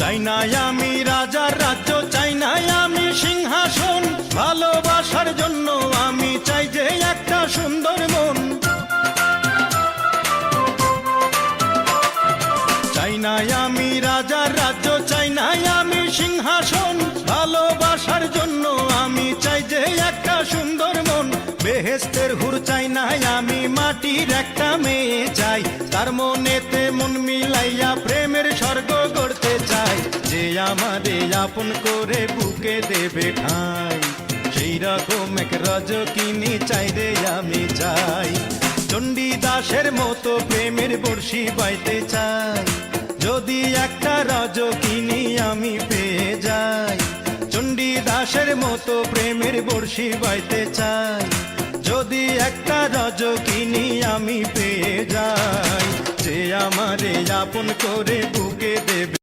চাই না আমি রাজার রাজ্য, চাই না আমি সিংহাসন, ভালোবাসার জন্য আমি চাই যে একটা সুন্দর মন। চাই না আমি রাজার রাজ্য, চাই না আমি সিংহাসন, ভালোবাসার জন্য আমি চাই যে একটা সুন্দর মন। বেহেশতের হুর চাই না আমি, মাটির একটা মেয়ে চাই, তার মনেতে মন মিলাইয়া প্রেমের স্বর্গ গড়তে চাই। যে আমারে আপন করে বুকে দেবে ঠাঁই, সেই রকম এক রজকিনী চাই রে আমি চাই। চণ্ডীদাসের মতো প্রেমের বর্ষি বাইতে চাই, যদি একটা রজকিনী আমি পেয়ে যাই। চণ্ডীদাসের মতো প্রেমের বর্ষি বাইতে চাই, যদি একটা রজকিনী আমি পেয়ে যাই। যে আমারে আপন করে বুকে দেবে